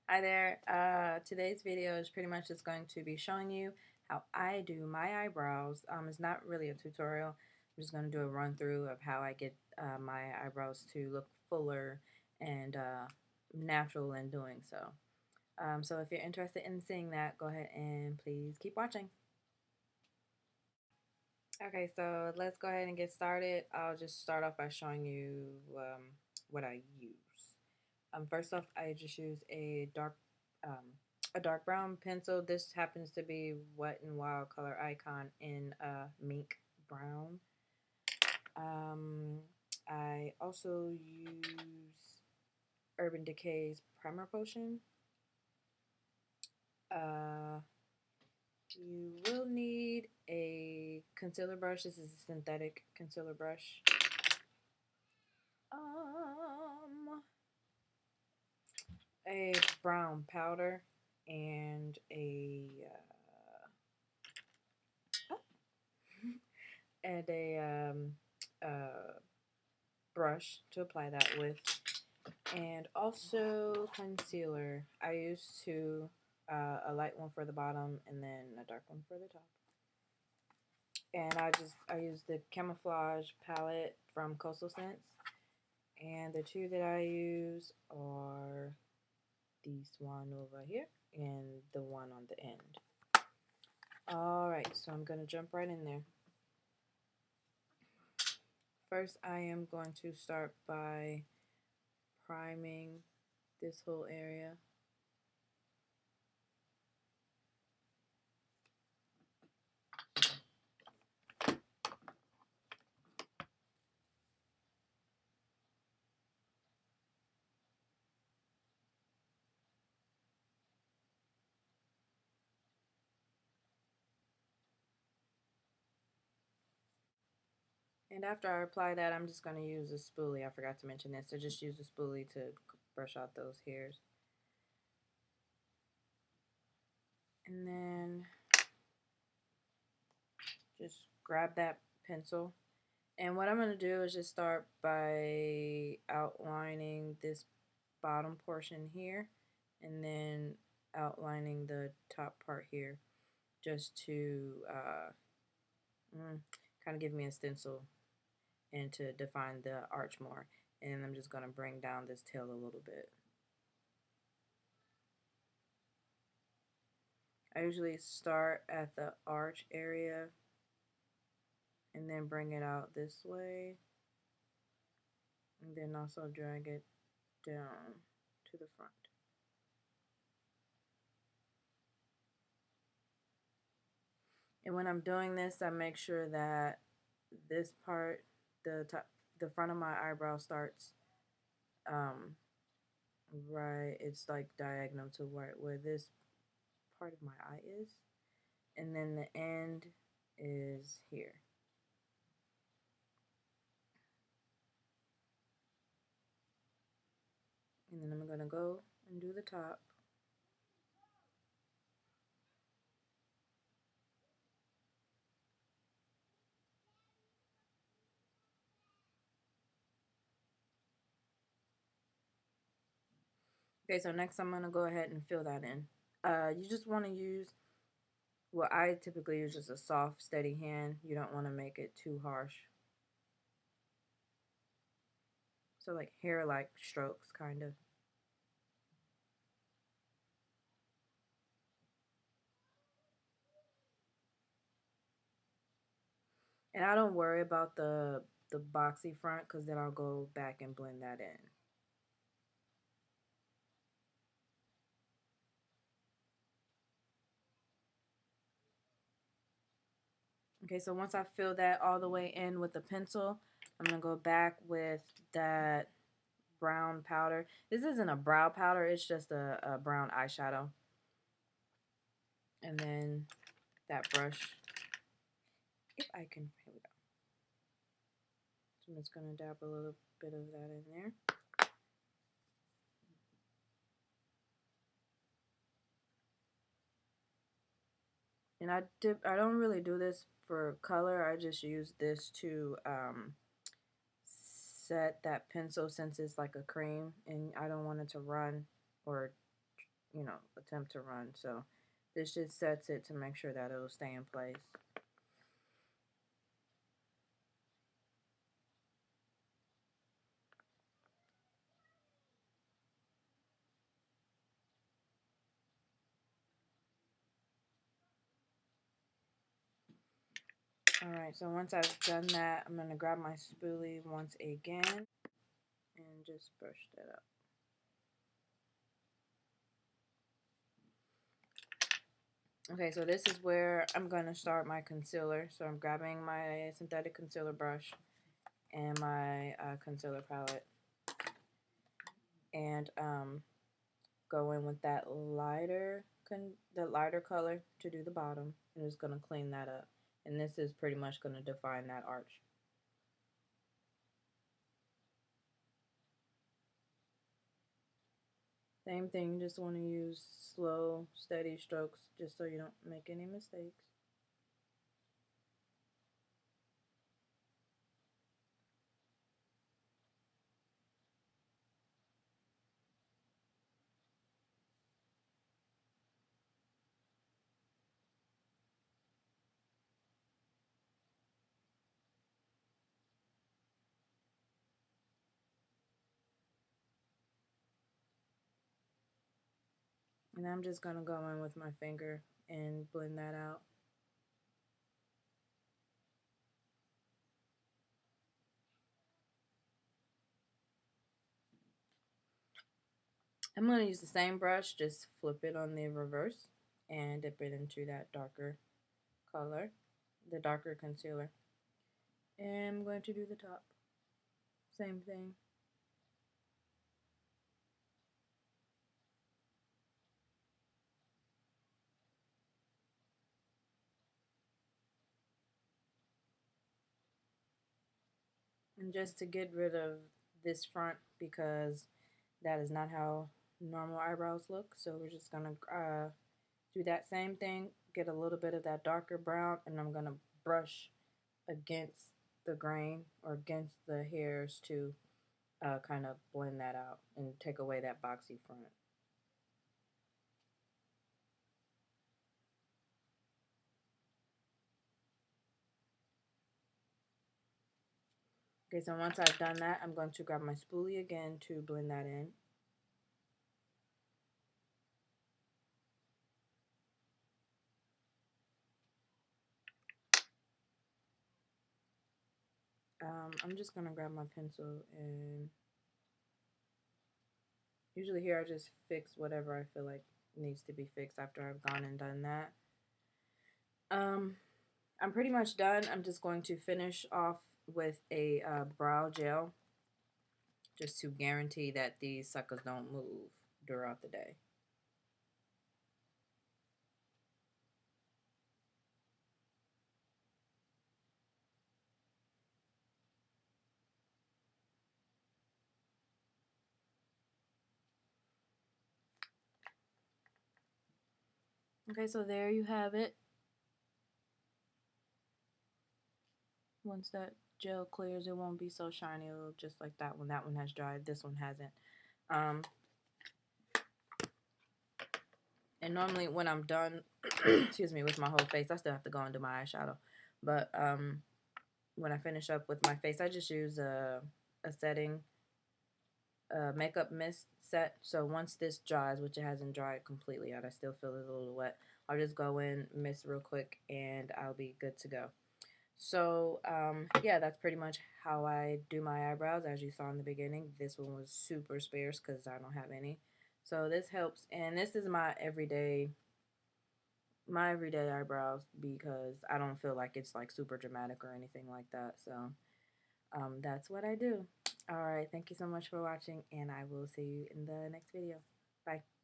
Hi there. Today's video is pretty much just going to be showing you how I do my eyebrows. It's not really a tutorial. I'm just going to do a run through of how I get my eyebrows to look fuller and natural in doing so. So if you're interested in seeing that, go ahead and please keep watching. Okay, so let's go ahead and get started. I'll just start off by showing you what I use. First off, I just use um, a dark brown pencil. This happens to be Wet n Wild Color Icon in mink brown. Um, I also use Urban Decay's Primer Potion. Uh, you will need a concealer brush. This is a synthetic concealer brush. A brown powder and a brush to apply that with, and also concealer. I use two, a light one for the bottom and then a dark one for the top. And I use the Camouflage palette from Coastal Scents, and the two that I use are this one over here and the one on the end. Alright, so I'm going to jump right in there. First, I am going to start by priming this whole area. And after I apply that, I'm just going to use a spoolie. I forgot to mention this. So just use a spoolie to brush out those hairs. And then just grab that pencil. And what I'm going to do is just start by outlining this bottom portion here. And then outlining the top part here. Just to kind of give me a stencil and to define the arch more. And I'm just going to bring down this tail a little bit. I usually start at the arch area and then bring it out this way, and then also drag it down to the front. And when I'm doing this, I make sure that this part, the front of my eyebrow starts right, it's like diagonal to where this part of my eye is, and then the end is here. And then I'm gonna go and do the top. Okay, so next I'm gonna go ahead and fill that in. You just want to use, well, I typically use just a soft, steady hand. You don't want to make it too harsh. So like hair-like strokes, kind of. And I don't worry about the boxy front because then I'll go back and blend that in. Okay, so once I fill that all the way in with the pencil, I'm going to go back with that brown powder. This isn't a brow powder, it's just a brown eyeshadow. And then that brush, if I can, here we go. So I'm just going to dab a little bit of that in there. And I don't really do this for color. I just use this to set that pencil since it's like a cream and I don't want it to run or you know, attempt to run. So this just sets it to make sure that it'll stay in place. Alright, so once I've done that, I'm going to grab my spoolie once again and just brush that up. Okay, so this is where I'm going to start my concealer. So I'm grabbing my synthetic concealer brush and my concealer palette and go in with that lighter color to do the bottom, and it's going to clean that up. And this is pretty much going to define that arch. Same thing, you just want to use slow, steady strokes just so you don't make any mistakes. And I'm just going to go in with my finger and blend that out. I'm going to use the same brush, just flip it on the reverse and dip it into that darker color, the darker concealer. And I'm going to do the top. Same thing. And just to get rid of this front, because that is not how normal eyebrows look, so we're just going to do that same thing, get a little bit of that darker brown, and I'm going to brush against the grain or against the hairs to kind of blend that out and take away that boxy front. Okay, so once I've done that, I'm going to grab my spoolie again to blend that in. I'm just going to grab my pencil, and usually here I just fix whatever I feel like needs to be fixed after I've gone and done that. I'm pretty much done. I'm just going to finish off with a brow gel just to guarantee that these suckers don't move throughout the day. Okay, so there you have it. Once that gel clears, it won't be so shiny. It'll look just like that one. That one has dried. This one hasn't. And normally when I'm done, excuse me, with my whole face, I still have to go and do my eyeshadow. But when I finish up with my face, I just use a setting makeup mist set. So once this dries, which it hasn't dried completely yet, I still feel it a little wet. I'll just go in, mist real quick, and I'll be good to go. So yeah, that's pretty much how I do my eyebrows. As you saw in the beginning, this one was super sparse because I don't have any. So this helps, and this is my everyday eyebrows because I don't feel like it's like super dramatic or anything like that. So that's what I do. All right, thank you so much for watching, and I will see you in the next video. Bye.